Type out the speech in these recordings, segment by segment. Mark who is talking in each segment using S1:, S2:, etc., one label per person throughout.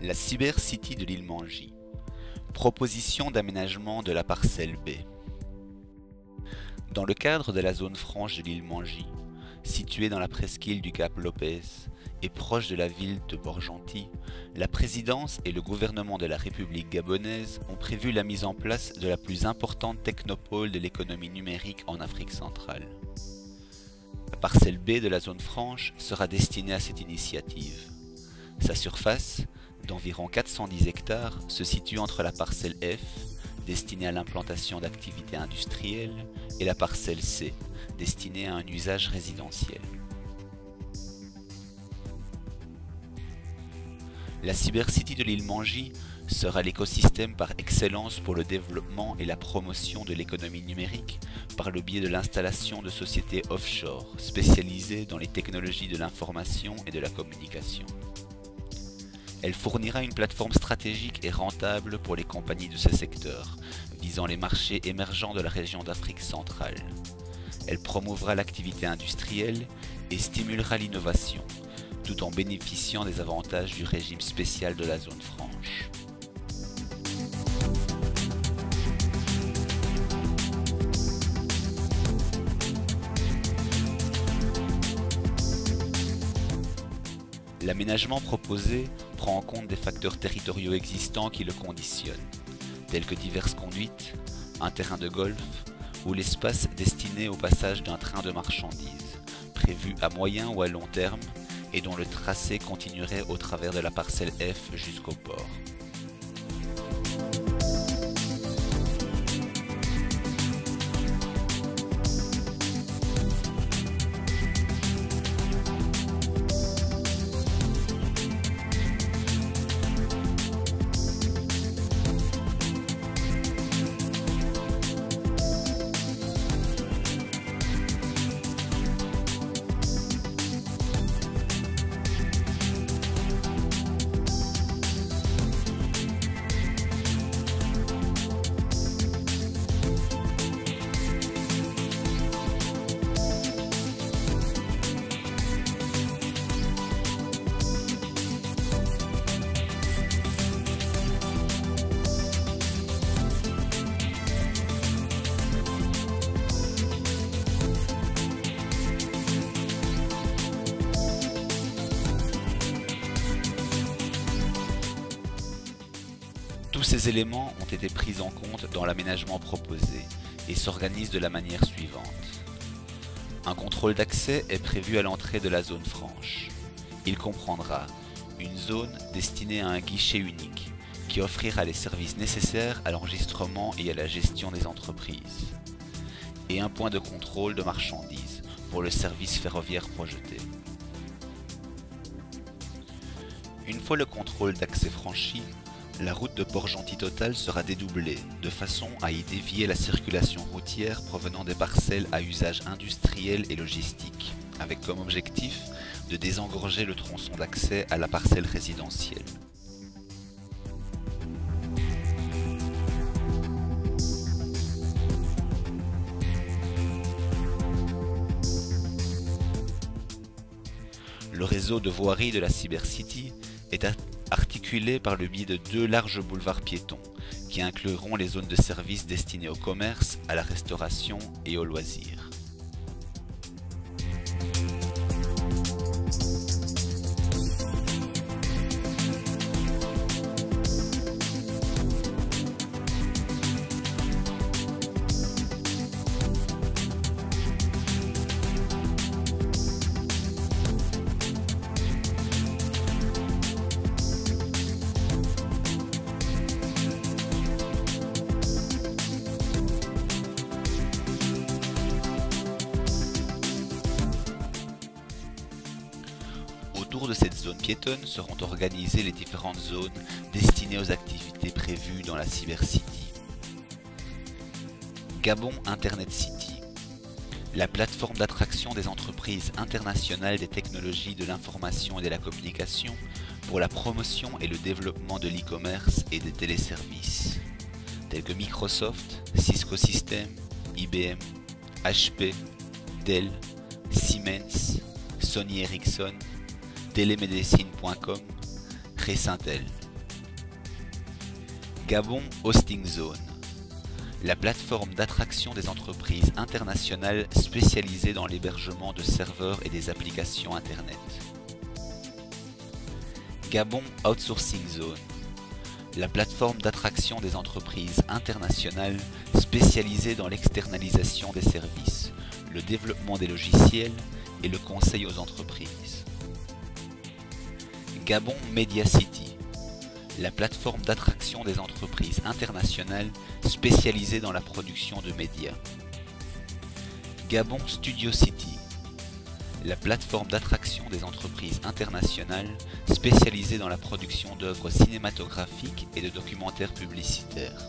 S1: La Cybercity de l'île Mangy. Proposition d'aménagement de la parcelle B. Dans le cadre de la zone franche de l'île Mangy, située dans la presqu'île du Cap Lopez et proche de la ville de Port-Gentil, la présidence et le gouvernement de la République gabonaise ont prévu la mise en place de la plus importante technopole de l'économie numérique en Afrique centrale. La parcelle B de la zone franche sera destinée à cette initiative. Sa surface, d'environ 410 hectares, se situe entre la parcelle F, destinée à l'implantation d'activités industrielles, et la parcelle C, destinée à un usage résidentiel. La Cybercity de l'île Mangy sera l'écosystème par excellence pour le développement et la promotion de l'économie numérique par le biais de l'installation de sociétés offshore spécialisées dans les technologies de l'information et de la communication. Elle fournira une plateforme stratégique et rentable pour les compagnies de ce secteur, visant les marchés émergents de la région d'Afrique centrale. Elle promouvra l'activité industrielle et stimulera l'innovation, tout en bénéficiant des avantages du régime spécial de la zone franche. L'aménagement proposé prend en compte des facteurs territoriaux existants qui le conditionnent, tels que diverses conduites, un terrain de golf ou l'espace destiné au passage d'un train de marchandises, prévu à moyen ou à long terme et dont le tracé continuerait au travers de la parcelle F jusqu'au port. Tous ces éléments ont été pris en compte dans l'aménagement proposé et s'organisent de la manière suivante. Un contrôle d'accès est prévu à l'entrée de la zone franche. Il comprendra une zone destinée à un guichet unique qui offrira les services nécessaires à l'enregistrement et à la gestion des entreprises, et un point de contrôle de marchandises pour le service ferroviaire projeté. Une fois le contrôle d'accès franchi, la route de Port-Gentil Total sera dédoublée, de façon à y dévier la circulation routière provenant des parcelles à usage industriel et logistique, avec comme objectif de désengorger le tronçon d'accès à la parcelle résidentielle. Le réseau de voirie de la Cybercity est articulé par le biais de deux larges boulevards piétons qui incluront les zones de services destinées au commerce, à la restauration et aux loisirs. Autour de cette zone piétonne seront organisées les différentes zones destinées aux activités prévues dans la Cybercity. Gabon Internet City, la plateforme d'attraction des entreprises internationales des technologies de l'information et de la communication pour la promotion et le développement de l'e-commerce et des téléservices, tels que Microsoft, Cisco Systems, IBM, HP, Dell, Siemens, Sony Ericsson, Telemedicine.com, Recentel, Gabon Hosting Zone, la plateforme d'attraction des entreprises internationales spécialisées dans l'hébergement de serveurs et des applications Internet. Gabon Outsourcing Zone, la plateforme d'attraction des entreprises internationales spécialisées dans l'externalisation des services, le développement des logiciels et le conseil aux entreprises. Gabon Media City, la plateforme d'attraction des entreprises internationales spécialisées dans la production de médias. Gabon Studio City, la plateforme d'attraction des entreprises internationales spécialisée dans la production d'œuvres cinématographiques et de documentaires publicitaires.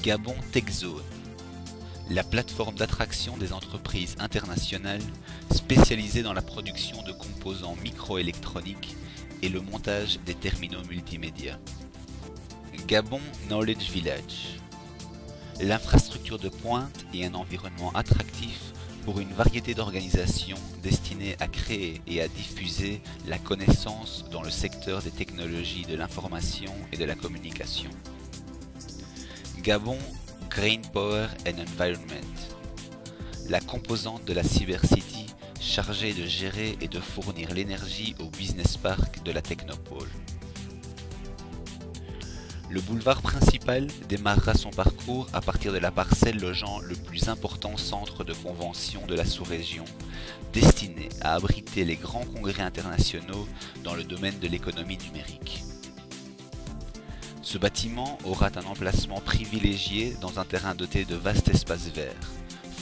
S1: Gabon Tech Zone, la plateforme d'attraction des entreprises internationales spécialisée dans la production de composants microélectroniques et le montage des terminaux multimédia. Gabon Knowledge Village, l'infrastructure de pointe et un environnement attractif pour une variété d'organisations destinées à créer et à diffuser la connaissance dans le secteur des technologies de l'information et de la communication. Gabon Green Power and Environment, la composante de la Cyber City chargée de gérer et de fournir l'énergie au Business Park de la Technopole. Le boulevard principal démarrera son parcours à partir de la parcelle logeant le plus important centre de convention de la sous-région, destiné à abriter les grands congrès internationaux dans le domaine de l'économie numérique. Ce bâtiment aura un emplacement privilégié dans un terrain doté de vastes espaces verts,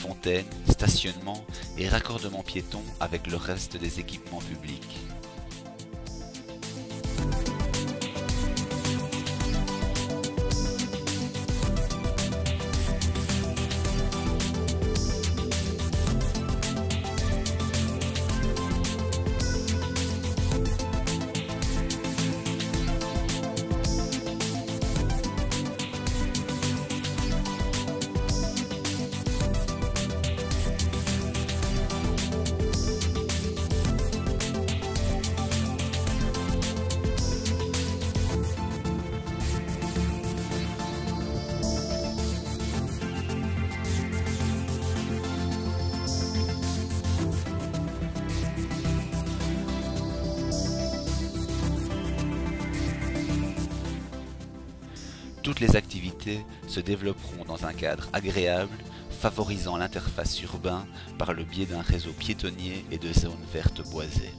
S1: fontaines, stationnements et raccordements piétons avec le reste des équipements publics. Toutes les activités se développeront dans un cadre agréable, favorisant l'interface urbaine par le biais d'un réseau piétonnier et de zones vertes boisées.